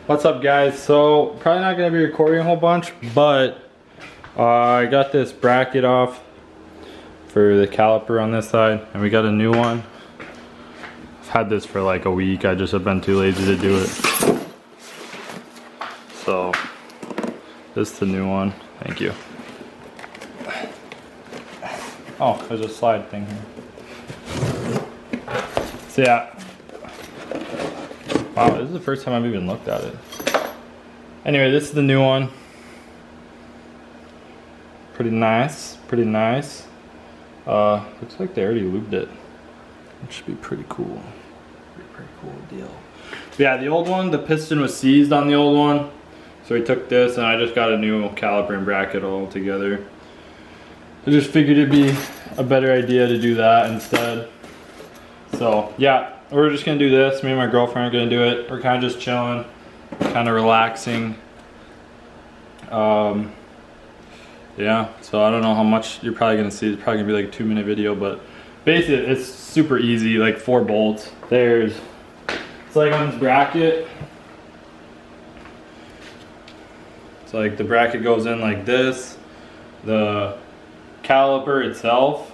What's up, guys? So probably not gonna be recording a whole bunch, but I got this bracket off for the caliper on this side, and we got a new one. I've had this for like a week. I just have been too lazy to do it. So this is the new one. Thank you. Oh, there's a slide thing here. So yeah. Wow, this is the first time I've even looked at it. Anyway, this is the new one. Pretty nice, pretty nice. Looks like they already lubed it. It should be pretty cool. Pretty cool deal. But yeah, the old one, the piston was seized on the old one. So we took this and I just got a new caliper and bracket all together. I just figured it'd be a better idea to do that instead. So yeah. We're just gonna do this. Me and my girlfriend are gonna do it. We're kind of just chilling, kind of relaxing. Yeah, so I don't know how much you're probably gonna see. It's probably gonna be like a 2-minute video, but basically it's super easy, like 4 bolts. It's like on this bracket. So like the bracket goes in like this. The caliper itself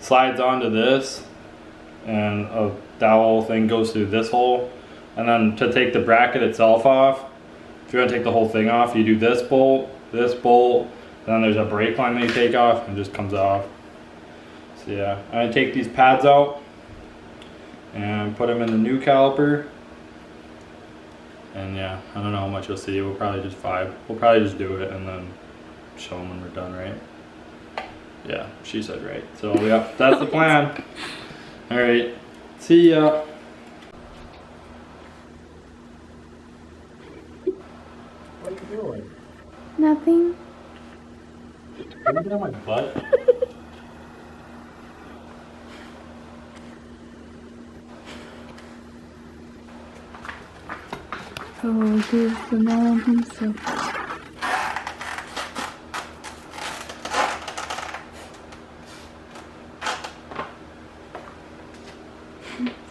slides onto this, and that whole thing goes through this hole. And then to take the bracket itself off, if you want to take the whole thing off, you do this bolt, and then there's a brake line that you take off and it just comes off. So yeah, I'm gonna take these pads out and put them in the new caliper. And yeah, I don't know how much you'll see. We'll probably just do it and then show them when we're done, right? Yeah, she said right. So yeah, that's the plan. All right. See ya. What are you doing? Nothing. Are you on my butt? Oh, here's the man himself.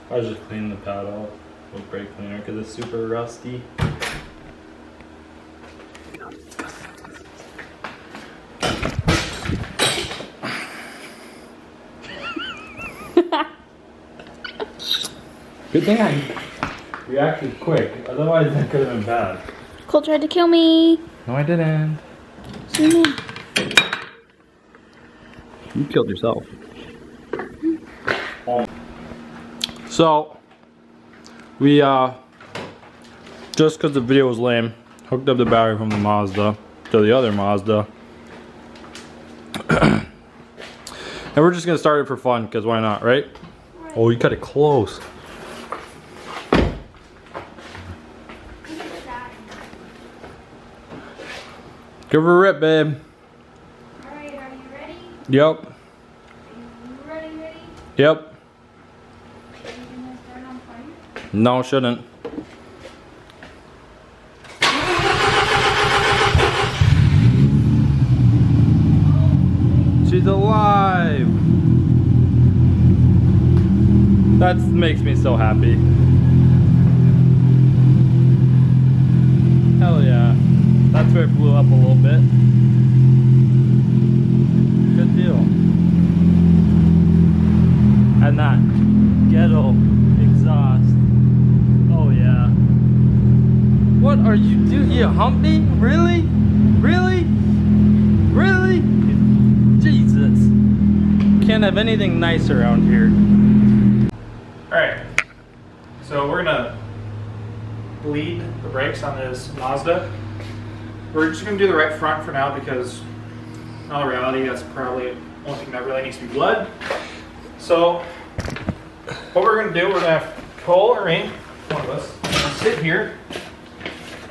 I was just cleaning the pad off with brake cleaner because it's super rusty. Good thing I reacted quick, otherwise that could have been bad. Cole tried to kill me. No, I didn't. See me. You killed yourself. So, we, just because the video was lame, hooked up the battery from the Mazda to the other Mazda. And we're just going to start it for fun, because why not, right? Oh, you cut it close. Give her a rip, babe. Alright, are you ready? Yep. Are you ready? Yep. Are you gonna start on fire? No, shouldn't. She's alive. That makes me so happy. Hell yeah. That's where it blew up a little bit. Good deal. And that ghetto exhaust. Oh yeah. What are you doing? You humpy? Really? Really? Really? Jesus. Can't have anything nice around here. Alright, so we're gonna bleed the brakes on this Mazda. We're just gonna do the right front for now because in all reality that's probably the only thing that really needs to be bled. So what we're gonna do, we're gonna have Cole or me, one of us, sit here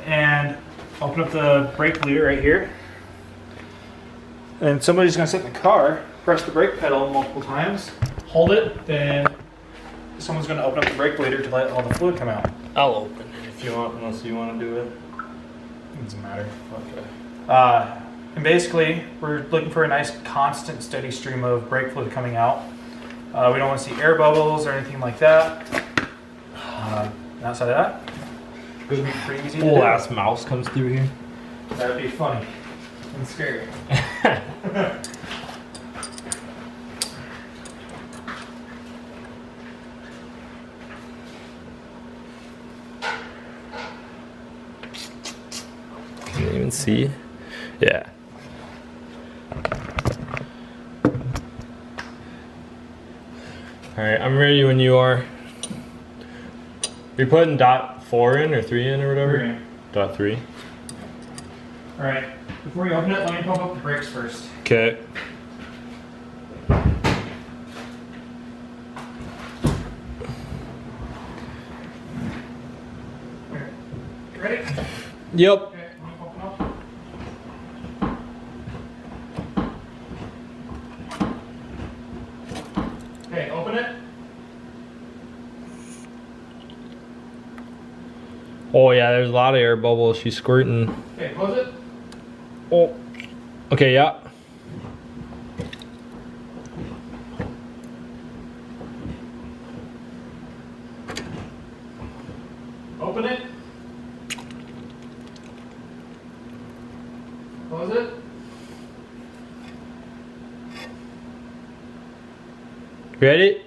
and open up the brake bleeder right here. And somebody's gonna sit in the car, press the brake pedal multiple times, hold it, then someone's gonna open up the brake bleeder to let all the fluid come out. I'll open it if you want, unless you want to do it. It doesn't matter. Okay. And basically, we're looking for a nice, constant, steady stream of brake fluid coming out. We don't want to see air bubbles or anything like that. Outside of that, Good, pretty easy to Full do. ass mouse comes through here. That'd be funny and scary. Can you even see? Yeah. Alright, I'm ready when you are. You're putting .4 in or 3 in or whatever? .3. Alright, before you open it, let me pump up the brakes first. Okay. Here. You ready? Yep. Okay, let me pump it up. Okay, open it. Oh yeah, there's a lot of air bubbles. She's squirting. Okay, close it. Oh. Okay, yeah. Open it. Close it. Ready? Is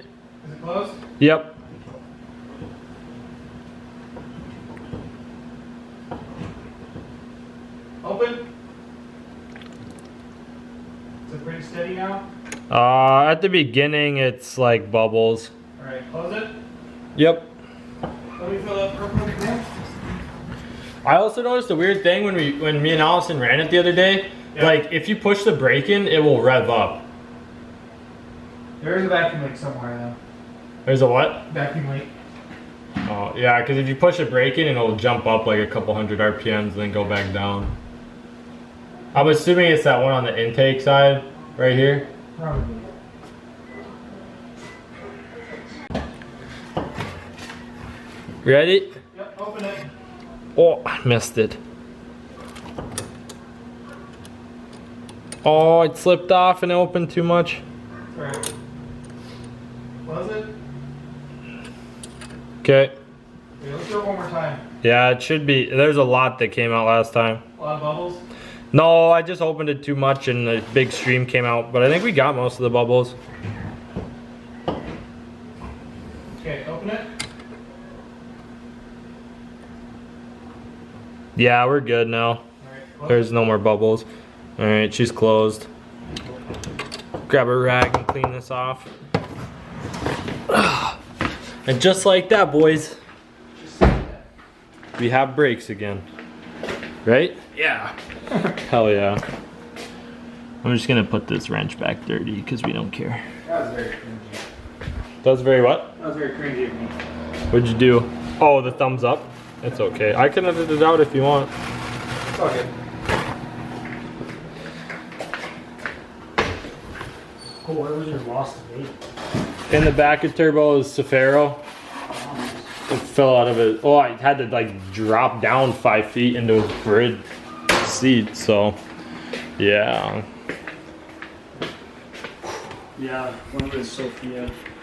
it closed? Yep. Open. Is it pretty steady now? At the beginning, it's like bubbles. Alright, close it. Yep. Let me fill that purple again. I also noticed a weird thing when me and Allison ran it the other day. Yeah. Like if you push the brake in, it will rev up. There is a vacuum leak somewhere though. There's a what? Vacuum leak. Oh yeah, because if you push the brake in, it'll jump up like a couple hundred RPMs and then go back down. I'm assuming it's that one on the intake side right here. Probably. Ready? Yep, open it. Oh, I missed it. Oh, it slipped off and opened too much. Alright. Close it. Okay. Okay, let's do it one more time. Yeah, it should be. There's a lot that came out last time. A lot of bubbles. No, I just opened it too much and a big stream came out, but I think we got most of the bubbles. Okay, open it. Yeah, we're good now. Alright, close There's it. no more bubbles. Alright, she's closed. Grab a rag and clean this off. And just like that, boys, we have brakes again. Right? Yeah. Hell yeah. I'm just gonna put this wrench back dirty because we don't care. That was very cringy. That's very what? That was very cringy of me. What'd you do? Oh, the thumbs up? It's okay. I can edit it out if you want. It's all good. Oh, what was your lost weight? In the back of turbo is Cefaro. It fell out of it. Oh, I had to like drop down 5 feet into his grid seat, so yeah. Yeah, one of it is Sophia.